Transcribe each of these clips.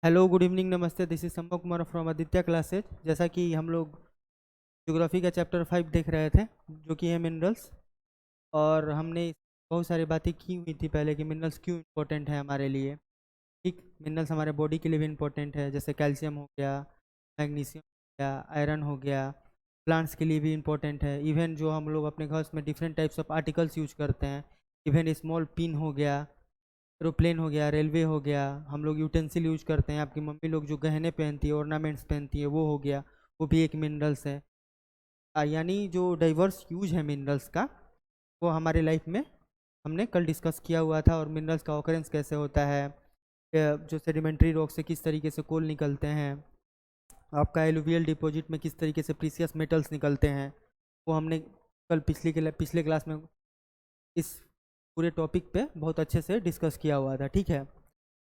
Hello, good evening, नमस्ते। This is संभव Kumar from Aditya classes. जैसा कि हम लोग ज्योग्राफी का चैप्टर 5 देख रहे थे, जो कि है मिनरल्स। और हमने बहुत सारी बातें की हुई थी पहले कि मिनरल्स क्यों इम्पोर्टेंट है हमारे लिए। ठीक, मिनरल्स हमारे बॉडी के लिए भी इम्पोर्टेंट है, जैसे कैल्शियम हो गया, मैग्नीशियम हो गया, आयरन हो गया। प्लांट्स के लिए भी इम्पोर्टेंट है। इवन जो हम लोग अपने घर में different types of articles use करते हैं, इवन स्मॉल पिन हो गया, एरोप्लेन हो गया, रेलवे हो गया, हम लोग यूटेंसिल यूज करते हैं, आपकी मम्मी लोग जो गहने पहनती है, ऑर्नामेंट्स पहनती है, वो हो गया, वो भी एक मिनरल्स है। यानी जो डाइवर्स यूज है मिनरल्स का, वो हमारे लाइफ में हमने कल डिस्कस किया हुआ था। और मिनरल्स का ऑकरेंस कैसे होता है, जो सेडिमेंट्री रॉक से किस तरीके से कोल निकलते हैं, आपका एलुवियल डिपॉजिट में किस तरीके से प्रीसियस मेटल्स निकलते हैं, वो हमने कल पिछले क्लास में इस पूरे टॉपिक पे बहुत अच्छे से डिस्कस किया हुआ था। ठीक है,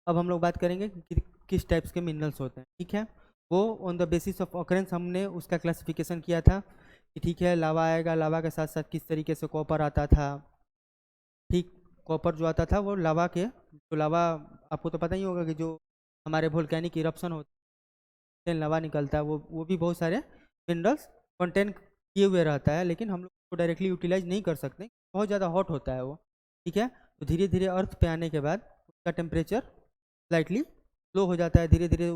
अब हम लोग बात करेंगे कि किस टाइप्स के मिनरल्स होते हैं। ठीक है, वो on the basis of occurrence हमने उसका क्लासिफिकेशन किया था कि ठीक है, लावा आएगा, लावा के साथ साथ किस तरीके से कॉपर आता था। ठीक, कॉपर जो आता था वो लावा के, जो लावा, आपको तो पता ही होगा कि जो हमारे वोल्केनिक इरप्शन होते हैं, लावा निकलता है, वो भी बहुत सारे मिनरल्स कंटेन किए हुए रहता है, लेकिन हम लोग को डायरेक्टली यूटिलाइज नहीं कर सकते, बहुत ज़्यादा हॉट होता है वो। ठीक है, तो धीरे धीरे अर्थ पे आने के बाद उसका टेम्परेचर स्लाइटली लो हो जाता है, धीरे धीरे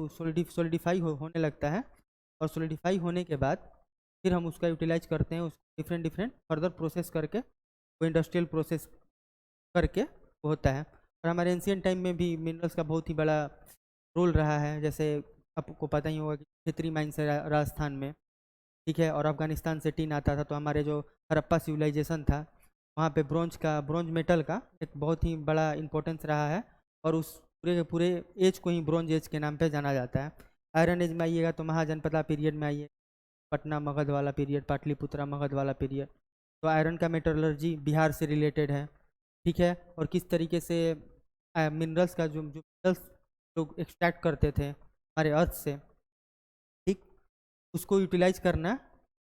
सोलिडिफाई होने लगता है। और सोलिडिफाई होने के बाद फिर हम उसका यूटिलाइज करते हैं, उसको डिफरेंट डिफरेंट फर्दर प्रोसेस करके, वो इंडस्ट्रियल प्रोसेस करके वो होता है। और हमारे एंशियंट टाइम में भी मिनरल्स का बहुत ही बड़ा रोल रहा है। जैसे आपको पता ही होगा कि खेतरी माइंस है राजस्थान में। ठीक है, और अफगानिस्तान से टीन आता था, तो हमारे जो हड़प्पा सिविलाइजेशन था, वहाँ पे ब्रॉन्ज मेटल का एक बहुत ही बड़ा इंपॉर्टेंस रहा है। और उस पूरे के पूरे एज को ही ब्रॉन्ज एज के नाम पे जाना जाता है। आयरन एज में आइएगा तो महाजनपदा पीरियड में आइए, पटना मगध वाला पीरियड, पाटलिपुत्रा मगध वाला पीरियड। तो आयरन का मेटलर्जी बिहार से रिलेटेड है। ठीक है, और किस तरीके से मिनरल्स का जो जो मिनरल्स लोग एक्सट्रैक्ट करते थे हमारे अर्थ से, ठीक, उसको यूटिलाइज करना,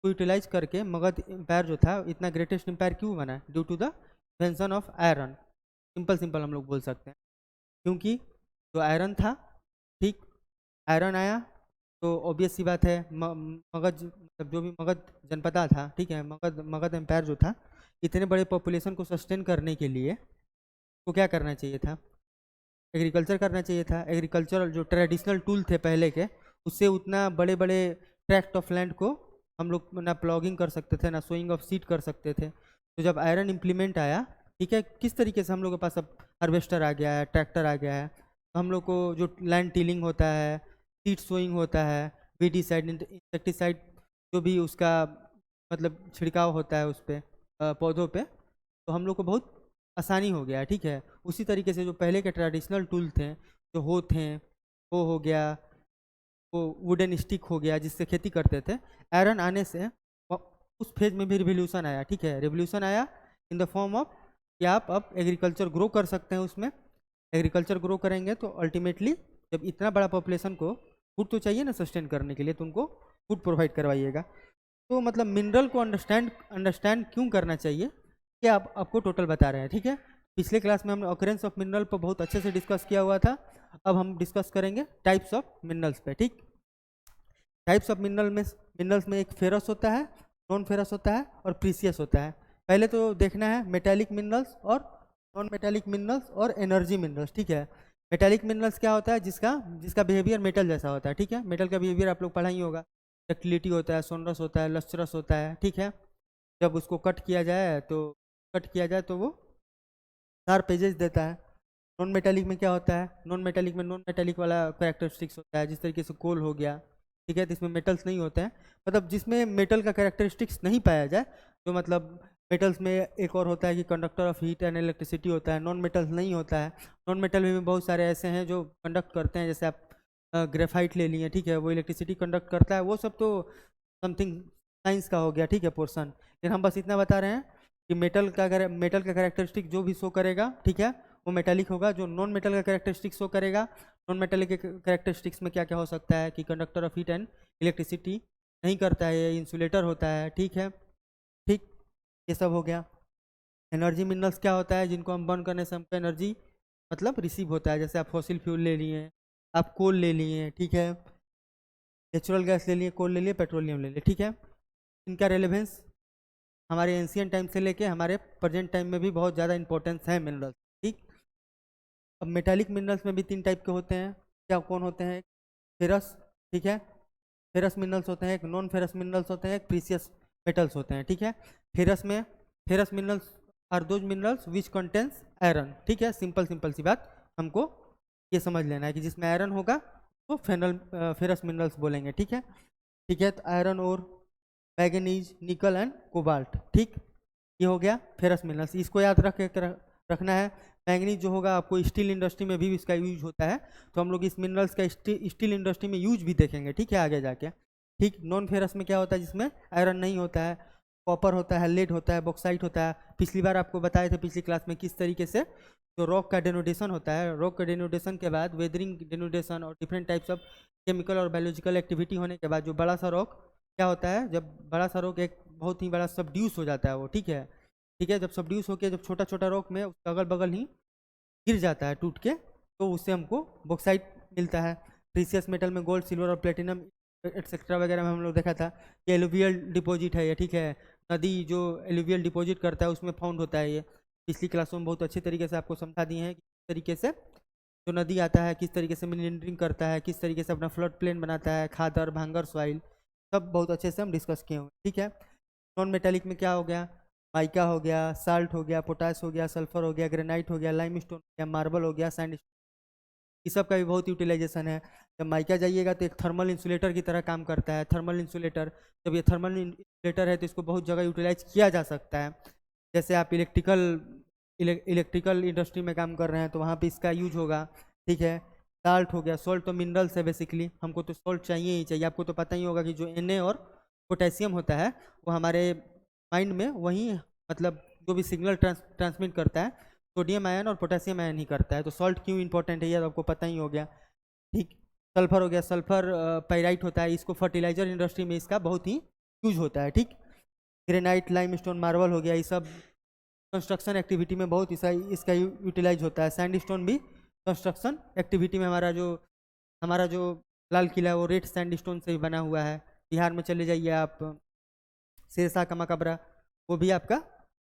उसको यूटिलाइज करके मगध एम्पायर जो था इतना ग्रेटेस्ट एम्पायर क्यों बना, due to the invention of iron. Simple simple हम लोग बोल सकते हैं, क्योंकि जो आयरन था, ठीक, आयरन आया तो ऑब्वियस सी बात है, मगध मतलब जो भी मगध जनपदा था, ठीक है, मगध मगध एम्पायर जो था, इतने बड़े पॉपुलेशन को सस्टेन करने के लिए को क्या करना चाहिए था, एग्रीकल्चर करना चाहिए था। एग्रीकल्चर जो ट्रेडिशनल टूल थे पहले के, उससे उतना बड़े बड़े ट्रैक्ट ऑफ लैंड को हम लोग ना प्लॉगिंग कर सकते थे, ना सोइंग ऑफ सीड कर सकते थे। तो जब आयरन इम्प्लीमेंट आया, ठीक है, किस तरीके से हम लोग के पास अब हार्वेस्टर आ गया है, ट्रैक्टर आ गया है, तो हम लोग को जो लैंड टिलिंग होता है, सीड सोइंग होता है, वीडीसाइड इंसेक्टिसाइड जो भी उसका मतलब छिड़काव होता है उस पर, पौधों पे, तो हम लोग को बहुत आसानी हो गया है। ठीक है, उसी तरीके से जो पहले के ट्रेडिशनल टूल थे, जो हो थे, वो हो गया, वो वुडन स्टिक हो गया जिससे खेती करते थे, आयरन आने से उस फेज में भी रिवोल्यूशन आया। ठीक है, रिवोल्यूशन आया इन द फॉर्म ऑफ कि आप अब एग्रीकल्चर ग्रो कर सकते हैं उसमें। एग्रीकल्चर ग्रो करेंगे तो अल्टीमेटली जब इतना बड़ा पॉपुलेशन को फूड तो चाहिए ना सस्टेन करने के लिए, तो उनको फूड प्रोवाइड करवाइएगा। तो मतलब मिनरल को अंडरस्टैंड अंडरस्टैंड क्यों करना चाहिए, ये आप आपको टोटल बता रहे हैं। ठीक है, पिछले क्लास में हमने ऑकरेंस ऑफ मिनरल पर बहुत अच्छे से डिस्कस किया हुआ था। अब हम डिस्कस करेंगे टाइप्स ऑफ मिनरल्स पे। ठीक, टाइप्स ऑफ मिनरल्स में एक फेरस होता है, नॉन फेरस होता है और प्रीसियस होता है। पहले तो देखना है मेटेलिक मिनरल्स और नॉन मेटेलिक मिनरल्स और एनर्जी मिनरल्स। ठीक है, मेटेलिक मिनरल्स क्या होता है, जिसका जिसका बिहेवियर मेटल जैसा होता है। ठीक है, मेटल का बिहेवियर आप लोग पढ़ा ही होगा, डक्टिलिटी होता है, सोनरस होता है, लस्ट्रस होता है। ठीक है, जब उसको कट किया जाए तो वो शार्प एजेस देता है। नॉन मेटेलिक में क्या होता है, नॉन मेटेलिक में नॉन मेटेलिक वाला कैरेक्टरिस्टिक्स होता है, जिस तरीके से कोल हो गया। ठीक है, तो इसमें मेटल्स नहीं होते हैं, मतलब जिसमें मेटल का कैरेक्टरिस्टिक्स नहीं पाया जाए, तो मतलब मेटल्स में एक और होता है कि conductor of heat and electricity होता है, नॉन मेटल्स नहीं होता है। नॉन मेटल में भी बहुत सारे ऐसे हैं जो कंडक्ट करते हैं, जैसे आप ग्रेफाइट ले लिए, ठीक है, वो इलेक्ट्रिसिटी कंडक्ट करता है, वो सब तो समथिंग साइंस का हो गया। ठीक है, पोर्सन, लेकिन हम बस इतना बता रहे हैं कि मेटल का कैरेक्टरिस्टिक जो भी शो करेगा, ठीक है, वो मेटालिक होगा। जो नॉन मेटल का कैरेक्टरिस्टिक्स शो करेगा, नॉन मेटल के कैरेक्टरिस्टिक्स में क्या क्या हो सकता है कि conductor of heat and electricity नहीं करता है, ये इंसुलेटर होता है। ठीक है, ठीक, ये सब हो गया। एनर्जी मिनरल्स क्या होता है, जिनको हम बर्न करने से हमको एनर्जी मतलब रिसीव होता है, जैसे आप फॉसिल फ्यूल ले लिए, आप कोल ले लिए, ठीक है, नेचुरल गैस ले लिए, कोल ले लिए, पेट्रोलियम ले लिए, ठीक है। इनका रेलेवेंस हमारे एंशियंट टाइम से लेके हमारे प्रेजेंट टाइम में भी बहुत ज़्यादा इंपॉर्टेंस है मिनरल्स, ठीक। अब मेटालिक मिनरल्स में भी 3 टाइप के होते हैं, क्या कौन होते हैं? फेरस, ठीक है, फेरस मिनरल्स होते हैं, एक नॉन फेरस मिनरल्स होते हैं, एक प्रीसियस मेटल्स होते हैं, ठीक है। फेरस में, ferrous minerals are those minerals which contains iron, ठीक है, सिंपल सिंपल सी बात हमको ये समझ लेना है कि जिसमें आयरन होगा तो फेरस मिनरल्स बोलेंगे, ठीक है। ठीक है, तो आयरन और मैंगनीज, निकल एंड कोबाल्ट, ठीक, ये हो गया फेरस मिनरल्स। इसको याद रखना है। मैंगनीज जो होगा आपको स्टील इंडस्ट्री में भी इसका यूज होता है, तो हम लोग इस मिनरल्स का स्टील इंडस्ट्री में यूज भी देखेंगे, ठीक है, आगे जाके, ठीक। नॉन फेरस में क्या होता है? जिसमें आयरन नहीं होता है, कॉपर होता है, लेड होता है, बॉक्साइट होता है। पिछली बार आपको बताए थे पिछली क्लास में किस तरीके से जो रॉक का डेनोटेशन होता है, रॉक का डेनोटेशन के बाद वेदरिंग डेनोटेशन और डिफरेंट टाइप्स ऑफ केमिकल और बायोलॉजिकल एक्टिविटी होने के बाद जो बड़ा सा रॉक क्या होता है, जब बड़ा सा रॉक एक बहुत ही बड़ा सबड्यूस हो जाता है वो, ठीक है, ठीक है, जब सबड्यूस होकर जब छोटा छोटा रॉक में उसका अगल बगल ही गिर जाता है टूट के, तो उससे हमको बॉक्साइट मिलता है। प्रीसियस मेटल में गोल्ड, सिल्वर और प्लेटिनम एक्सेट्रा वगैरह में हम लोग देखा था कि एलुवियल डिपॉजिट है ये, ठीक है, नदी जो एलुवियल डिपॉजिट करता है उसमें फाउंड होता है ये। पिछली क्लासों में बहुत अच्छे तरीके से आपको समझा दिए हैं कि किस तरीके से जो नदी आता है किस तरीके से मिनरलिंग करता है, किस तरीके से अपना फ्लड प्लेन बनाता है, खादर, भांगर, सॉइल, सब बहुत अच्छे से हम डिस्कस किए हुए, ठीक है। नॉन मेटालिक में क्या हो गया? माइका हो गया, साल्ट हो गया, पोटास हो गया, सल्फर हो गया, ग्रेनाइट हो गया, लाइमस्टोन हो गया, मार्बल हो गया, सैंड, इस सब का भी बहुत यूटिलाइजेशन है। जब माइका जाइएगा तो एक थर्मल इंसुलेटर की तरह काम करता है, थर्मल इंसुलेटर। जब ये थर्मल इंसुलेटर है तो इसको बहुत जगह यूटिलाइज किया जा सकता है। जैसे आप इलेक्ट्रिकल इंडस्ट्री में काम कर रहे हैं तो वहाँ पे इसका यूज होगा, ठीक है। साल्ट हो गया, सॉल्ट तो मिनरल्स है बेसिकली, हमको तो सॉल्ट चाहिए ही चाहिए। आपको तो पता ही होगा कि जो Na और पोटेशियम होता है वो हमारे माइंड में वही मतलब जो भी सिग्नल ट्रांसमिट करता है सोडियम आयन और पोटेशियम आयन ही करता है। तो सॉल्ट क्यों इंपॉर्टेंट है ये तो आपको पता ही हो गया, ठीक। सल्फर हो गया, सल्फर पाइराइट होता है, इसको फर्टिलाइजर इंडस्ट्री में इसका बहुत ही यूज होता है, ठीक। ग्रेनाइट, लाइमस्टोन, मार्बल हो गया, ये सब कंस्ट्रक्शन एक्टिविटी में बहुत इसका यूटिलाइज होता है। सैंडस्टोन भी कंस्ट्रक्शन एक्टिविटी में हमारा जो लाल किला है वो रेड सैंडस्टोन से ही बना हुआ है। बिहार में चले जाइए आप, शेरशाह का मकबरा वो भी आपका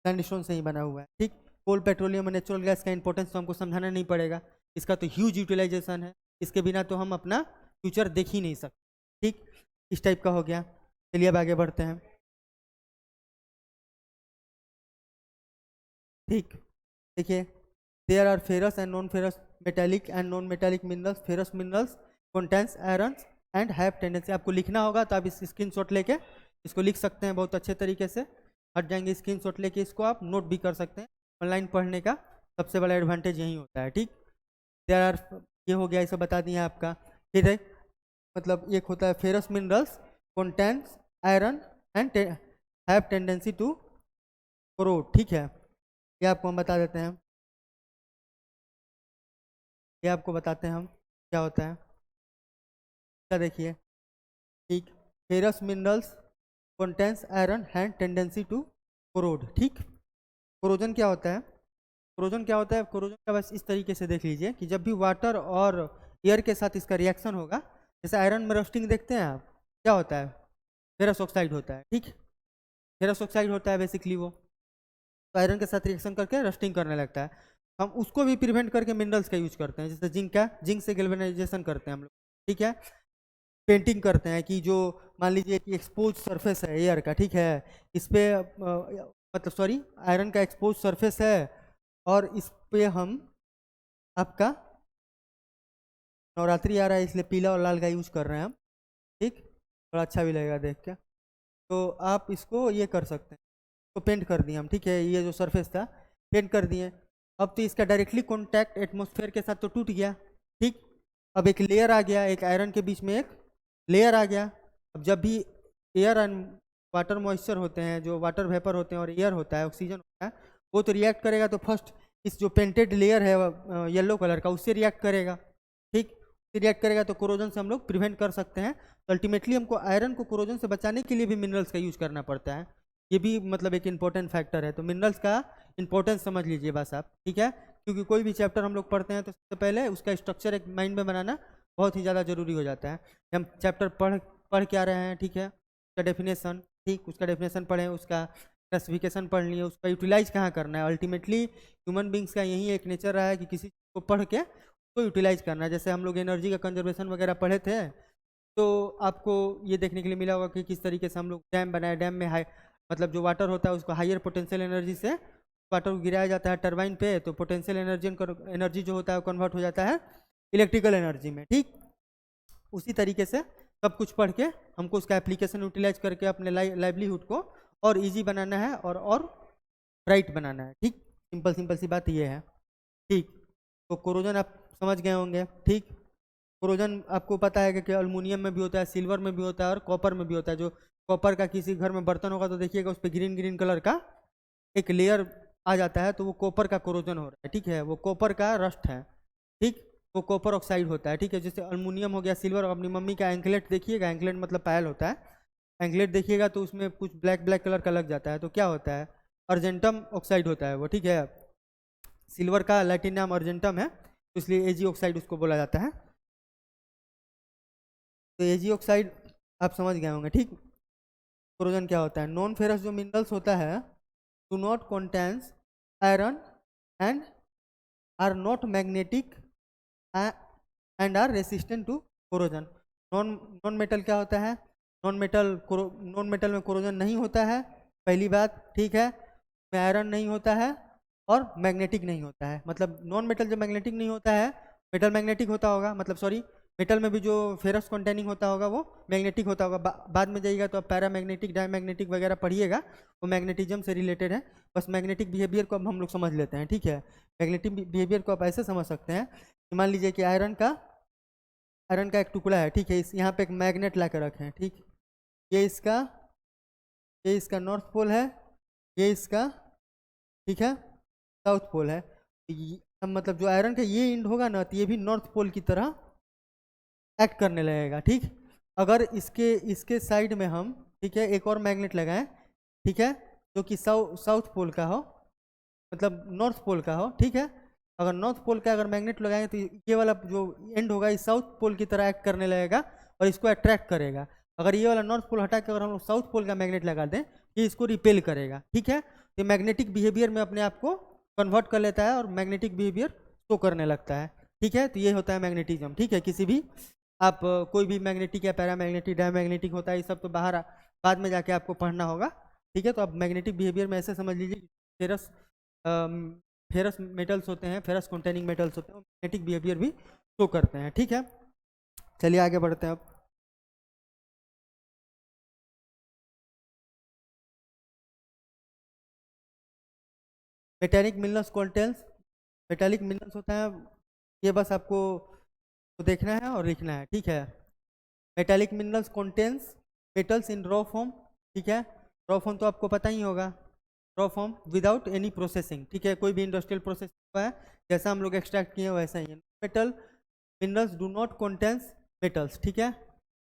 सैंडस्टोन से ही बना हुआ है, ठीक। कोल, पेट्रोलियम और नेचुरल गैस का इंपॉर्टेंस तो हमको समझाना नहीं पड़ेगा, इसका तो ह्यूज यूटिलाइजेशन है, इसके बिना तो हम अपना फ्यूचर देख ही नहीं सकते, ठीक। इस टाइप का हो गया। चलिए अब आगे बढ़ते हैं, ठीक। देखिए, there are ferrous and non ferrous metallic and non metallic minerals. Ferrous minerals contains iron and have tendency, आपको लिखना होगा तो आप इस स्क्रीनशॉट लेके इसको लिख सकते हैं बहुत अच्छे तरीके से, हट जाएंगे स्क्रीनशॉट लेके, इसको आप नोट भी कर सकते हैं। ऑनलाइन पढ़ने का सबसे बड़ा एडवांटेज यही होता है, ठीक। देयर आर, ये हो गया, इसे बता दिए आपका। फिर एक मतलब एक होता है ferrous minerals contains iron and have tendency to corrode, ठीक है, ये आपको हम बता देते हैं, ये आपको बताते हैं हम क्या होता है, क्या देखिए, ठीक। Ferrous minerals contains iron hand tendency to corrode, ठीक। कोरोजन क्या होता है? कोरोजन क्या होता है? कोरोजन का बस इस तरीके से देख लीजिए कि जब भी वाटर और एयर के साथ इसका रिएक्शन होगा, जैसे आयरन में रस्टिंग देखते हैं आप, क्या होता है? फेरस ऑक्साइड होता है, ठीक। फेरस ऑक्साइड होता है बेसिकली वो, तो आयरन के साथ रिएक्शन करके रस्टिंग करने लगता है। हम उसको भी प्रिवेंट करके मिनरल्स का यूज करते हैं, जैसे जिंक से गैल्वेनाइजेशन करते हैं हम लोग, ठीक है। पेंटिंग करते हैं कि जो मान लीजिए कि एक्सपोज सरफेस है एयर का, ठीक है, इस पे मतलब सॉरी आयरन का एक्सपोज सरफेस है और इस पे हम आपका नवरात्रि आ रहा है इसलिए पीला और लाल का यूज कर रहे हैं हम, ठीक, थोड़ा अच्छा भी लगेगा देख के। तो आप इसको ये कर सकते हैं, तो पेंट कर दिए हम, ठीक है, ये जो सरफेस था पेंट कर दिए। अब तो इसका डायरेक्टली कॉन्टैक्ट एटमॉस्फेयर के साथ तो टूट गया, ठीक। अब एक लेयर आ गया, एक आयरन के बीच में एक लेयर आ गया। अब जब भी एयर एंड वाटर मॉइस्चर होते हैं, जो वाटर वेपर होते हैं और एयर होता है, ऑक्सीजन होता है, वो तो रिएक्ट करेगा, तो फर्स्ट इस जो पेंटेड लेयर है येलो कलर का उससे रिएक्ट करेगा, ठीक। रिएक्ट करेगा तो कोरोजन से हम लोग प्रिवेंट कर सकते हैं। तो अल्टीमेटली हमको आयरन को कोरोजन से बचाने के लिए भी मिनरल्स का यूज करना पड़ता है, ये भी मतलब एक इंपॉर्टेंट फैक्टर है। तो मिनरल्स का इंपॉर्टेंस समझ लीजिए बस आप, ठीक है, क्योंकि कोई भी चैप्टर हम लोग पढ़ते हैं तो सबसे पहले उसका स्ट्रक्चर एक माइंड में बनाना बहुत ही ज़्यादा ज़रूरी हो जाता है। हम चैप्टर पढ़ पढ़ के आ रहे हैं, ठीक है, उसका डेफिनेशन, ठीक, उसका डेफिनेशन पढ़ें, उसका क्लासिफिकेशन पढ़ लिए, उसका यूटिलाइज कहाँ करना है। अल्टीमेटली ह्यूमन बींग्स का यही एक नेचर रहा है कि किसी चीज़ को पढ़ के उसको यूटिलाइज करना है। जैसे हम लोग एनर्जी का कंजर्वेशन वगैरह पढ़े थे, तो आपको ये देखने के लिए मिला होगा कि किस तरीके से हम लोग डैम बनाए, डैम में हाई मतलब जो वाटर होता है उसको हायर पोटेंशियल एनर्जी से वाटर को गिराया जाता है टरबाइन पे, तो पोटेंशियल एनर्जी जो होता है वो कन्वर्ट हो जाता है इलेक्ट्रिकल एनर्जी में, ठीक। उसी तरीके से सब कुछ पढ़ के हमको उसका एप्लीकेशन यूटिलाइज करके अपने लाइवलीहुड को और इजी बनाना है और ब्राइट बनाना है, ठीक। सिंपल सिंपल सी बात ये है, ठीक। तो कोरोजन आप समझ गए होंगे, ठीक। कोरोजन आपको पता है कि अल्मुनियम में भी होता है, सिल्वर में भी होता है और कॉपर में भी होता है। जो कॉपर का किसी घर में बर्तन होगा तो देखिएगा उस पर ग्रीन ग्रीन कलर का एक लेयर आ जाता है, तो वो कॉपर का कोरोजन हो रहा है, ठीक है, वो कॉपर का रस्ट है, ठीक। वो कॉपर ऑक्साइड होता है, ठीक है। जैसे अल्मुनियम हो गया, सिल्वर, अपनी मम्मी का एंकलेट देखिएगा, एंकलेट मतलब पायल होता है, एंकलेट देखिएगा तो उसमें कुछ ब्लैक ब्लैक कलर का लग जाता है, तो क्या होता है, अर्जेंटम ऑक्साइड होता है वो, ठीक है। सिल्वर का लैटिन नाम अर्जेंटम है, तो इसलिए एजी ऑक्साइड उसको बोला जाता है। तो एजी ऑक्साइड आप समझ गए होंगे, ठीक। कोरोजन क्या होता है, नॉन फेरस जो मिनरल्स होता है do not contains iron and are not magnetic and are resistant to corrosion. Non non metal क्या होता है, नॉन मेटल में कोरोजन नहीं होता है, पहली बात, ठीक है। में आयरन नहीं होता है और मैग्नेटिक नहीं होता है। मतलब नॉन मेटल जब मैग्नेटिक नहीं होता है, मेटल मैग्नेटिक होता होगा, मतलब सॉरी, मेटल में भी जो फेरस कंटेनिंग होता होगा वो मैग्नेटिक होता होगा। बाद में जाइएगा तो आप पैरामैग्नेटिक, डायमैग्नेटिक वगैरह पढ़िएगा, वो मैग्नेटिज्म से रिलेटेड है। बस मैग्नेटिक बिहेवियर को अब हम लोग समझ लेते हैं, ठीक है। मैग्नेटिक बिहेवियर को आप ऐसे समझ सकते हैं कि मान लीजिए कि आयरन का एक टुकड़ा है, ठीक है, इस यहाँ पे एक मैग्नेट ला कर रखें, ठीक। ये इसका नॉर्थ पोल है, ये इसका, ठीक है, साउथ पोल है। मतलब जो आयरन का ये एंड होगा ना, तो ये भी नॉर्थ पोल की तरह एक्ट करने लगेगा, ठीक। अगर इसके साइड में हम, ठीक है, एक और मैग्नेट लगाएं, ठीक है, जो कि साउथ पोल का हो, मतलब नॉर्थ पोल का हो, ठीक है। अगर नॉर्थ पोल का अगर मैग्नेट लगाएंगे तो ये वाला जो एंड होगा इस साउथ पोल की तरह एक्ट करने लगेगा और इसको अट्रैक्ट करेगा। अगर ये वाला नॉर्थ पोल हटा के अगर हम लोग साउथ पोल का मैग्नेट लगा दें, ये इसको रिपेल करेगा, ठीक है। ये मैग्नेटिक बिहेवियर में अपने आप को कन्वर्ट कर लेता है और मैग्नेटिक बिहेवियर शो करने लगता है, ठीक है। तो ये होता है मैग्नेटिज्म, ठीक है। किसी भी आप कोई भी मैग्नेटिक या पैरामैग्नेटिक, डायमैग्नेटिक होता है, ये सब तो बाद में जाके आपको पढ़ना होगा, ठीक है। तो आप मैग्नेटिक बिहेवियर में ऐसे समझ लीजिए, फेरस फेरस मेटल्स होते हैं, फेरस कंटेनिंग मेटल्स होते हैं, मैग्नेटिक बिहेवियर भी शो करते हैं, ठीक है। चलिए आगे बढ़ते हैं अब। Metallic minerals contains, metallic minerals होता है, ये बस आपको तो देखना है और लिखना है, ठीक है। Metallic minerals contains metals in raw form, ठीक है। रॉ फॉर्म तो आपको पता ही होगा, raw form without any processing, ठीक है, कोई भी इंडस्ट्रियल प्रोसेस हुआ है, जैसा हम लोग एक्सट्रैक्ट किए वैसा ही है। Metal minerals do not contains metals, ठीक है,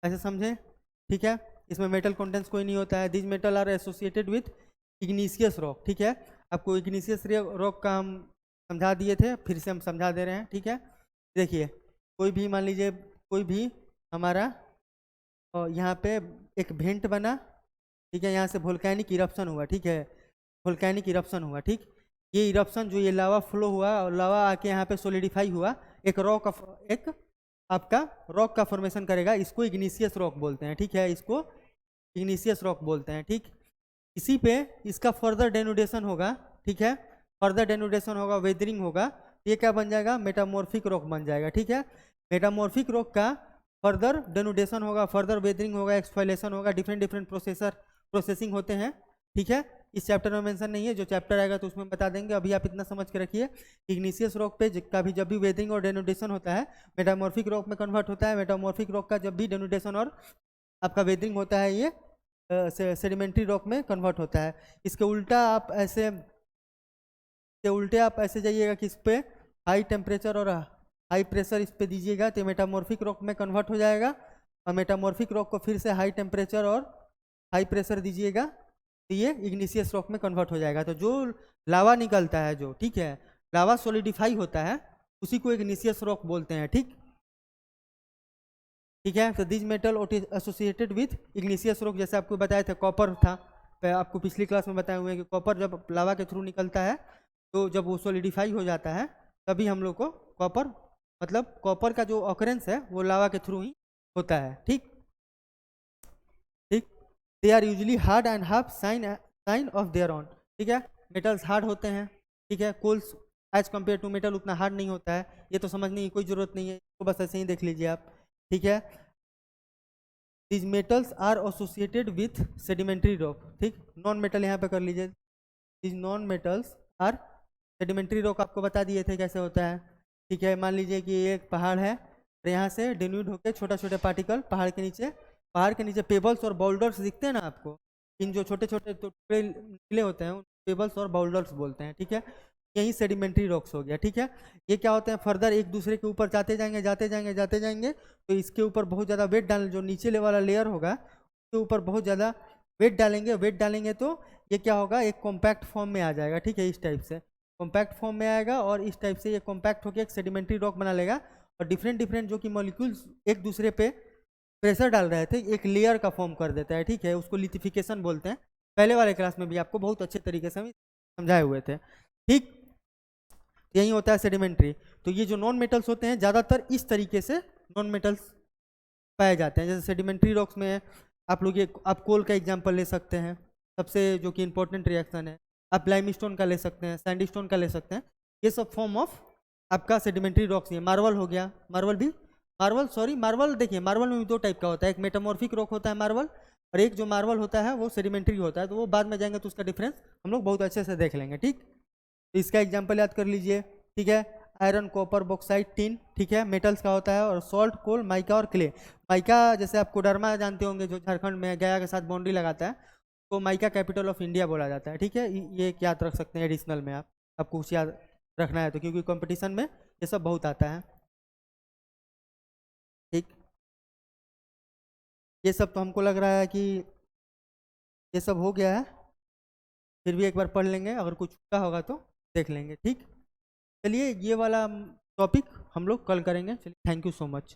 ऐसे समझे, ठीक है। इसमें मेटल कंटेंट्स कोई नहीं होता है। This metal are associated with igneous rock, ठीक है। आपको इग्निशियस रॉक का हम समझा दिए थे, फिर से हम समझा दे रहे हैं, ठीक है। देखिए कोई भी मान लीजिए कोई भी हमारा यहाँ पे एक भेंट बना, ठीक है, यहाँ से वोल्केनिक इरप्शन हुआ, ठीक है, वोल्केनिक इरप्शन हुआ, ठीक। ये इरप्शन जो ये लावा फ्लो हुआ और लावा आके यहाँ पे सोलिडिफाई हुआ, एक आपका रॉक का फॉर्मेशन करेगा, इसको इग्निशियस रॉक बोलते हैं, ठीक है, इसको इग्निशियस रॉक बोलते हैं, ठीक। इसी पे इसका फर्दर डेनुडेशन होगा, ठीक है, फर्दर डेनुडेशन होगा, वेदरिंग होगा, ये क्या बन जाएगा, मेटामॉर्फिक रॉक बन जाएगा, ठीक है। मेटामॉर्फिक रॉक का फर्दर डेनुडेशन होगा, फर्दर वेदरिंग होगा, एक्सफोलेशन होगा, डिफरेंट डिफरेंट प्रोसेसिंग होते हैं, ठीक है। इस चैप्टर में मेंशन नहीं है, जो चैप्टर आएगा तो उसमें बता देंगे। अभी आप इतना समझ के रखिए, इग्निशियस रॉक पे का भी जब भी वेदरिंग और डेनुडेशन होता है मेटामॉर्फिक रॉक में कन्वर्ट होता है। मेटामॉर्फिक रॉक का जब भी डेनुडेशन और आपका वेदरिंग होता है ये सेडिमेंट्री रॉक में कन्वर्ट होता है। इसके उल्टे आप ऐसे जाइएगा कि इस पे हाई टेम्परेचर और हाई प्रेशर इस पे दीजिएगा तो मेटामॉर्फिक रॉक में कन्वर्ट हो जाएगा, और मेटामॉर्फिक रॉक को फिर से हाई टेम्परेचर और हाई प्रेशर दीजिएगा तो ये इग्निशियस रॉक में कन्वर्ट हो जाएगा। तो जो लावा निकलता है, जो, ठीक है, लावा सॉलिडिफाई होता है, उसी को इग्निशियस रॉक बोलते हैं, ठीक। ठीक है। तो this metal associated with igneous rock, जैसे आपको बताया था कॉपर था, आपको पिछली क्लास में बताए हुए हैं कि कॉपर जब लावा के थ्रू निकलता है तो जब वो सॉलिडिफाई हो जाता है तभी हम लोग को कॉपर, मतलब कॉपर का जो ऑकरेंस है वो लावा के थ्रू ही होता है। ठीक ठीक। They are usually hard and have shine of their own. ठीक है, मेटल्स हार्ड होते हैं। ठीक है, coals as compare to metal उतना हार्ड नहीं होता है, ये तो समझने की कोई जरूरत नहीं है, तो बस ऐसे ही देख लीजिए आप। ठीक है, these metals are associated with sedimentary rock। ठीक, नॉन मेटल यहाँ पे कर लीजिए। these non metals are sedimentary rock, आपको बता दिए थे कैसे होता है। ठीक है, मान लीजिए कि एक पहाड़ है और यहाँ से डिन्यूड होकर छोटे छोटे पार्टिकल पहाड़ के नीचे पेबल्स और बाउल्डर्स दिखते हैं ना आपको, इन जो छोटे छोटे टुकड़े निकले होते हैं पेबल्स और बाउल्डर्स बोलते हैं। ठीक है, यही सेडिमेंट्री रॉक्स हो गया। ठीक है, ये क्या होते हैं, फर्दर एक दूसरे के ऊपर जाते जाएंगे तो इसके ऊपर बहुत ज़्यादा वेट डाल, जो नीचे वाला लेयर होगा उसके ऊपर बहुत ज़्यादा वेट डालेंगे तो ये क्या होगा, एक कॉम्पैक्ट फॉर्म में आ जाएगा। ठीक है, इस टाइप से कॉम्पैक्ट फॉर्म में आएगा और इस टाइप से ये कॉम्पैक्ट होकर एक सेडिमेंट्री रॉक बना लेगा और डिफरेंट जो कि मॉलिक्यूल्स एक दूसरे पे प्रेशर डाल रहे थे एक लेयर का फॉर्म कर देता है। ठीक है, उसको लिथिफिकेशन बोलते हैं, पहले वाले क्लास में भी आपको बहुत अच्छे तरीके से समझाए हुए थे। ठीक, यही होता है सेडिमेंट्री। तो ये जो नॉन मेटल्स होते हैं ज़्यादातर इस तरीके से नॉन मेटल्स पाए जाते हैं। जैसे सेडिमेंट्री रॉक्स में आप लोग ये आप कोल का एग्जांपल ले सकते हैं, सबसे जो कि इंपॉर्टेंट रिएक्शन है। आप लाइमस्टोन का ले सकते हैं, सैंडस्टोन का ले सकते हैं, ये सब फॉर्म ऑफ आपका सेडिमेंट्री रॉक्स है। मार्बल हो गया, मार्बल देखिए, मार्बल में भी दो टाइप का होता है, एक मेटामॉर्फिक रॉक होता है मार्बल, और एक जो मार्बल होता है वो सेडिमेंट्री होता है। तो वो बाद में जाएंगे तो उसका डिफरेंस हम लोग बहुत अच्छे से देख लेंगे। ठीक, तो इसका एग्जाम्पल याद कर लीजिए। ठीक है, आयरन, कॉपर, बॉक्साइट, टिन। ठीक है, मेटल्स का होता है। और सॉल्ट, कोल, माइका और क्ले। माइका जैसे आप कोडरमा जानते होंगे, जो झारखंड में गया के साथ बाउंड्री लगाता है, तो माइका कैपिटल ऑफ इंडिया बोला जाता है। ठीक है, ये याद रख सकते हैं एडिशनल में, आपको कुछ याद रखना है तो, क्योंकि कंपटीशन में ये सब बहुत आता है। ठीक, ये सब तो हमको लग रहा है कि ये सब हो गया है, फिर भी एक बार पढ़ लेंगे, अगर कुछ छूटा होगा तो देख लेंगे। ठीक, चलिए ये वाला टॉपिक हम लोग कल करेंगे। चलिए, थैंक यू सो मच।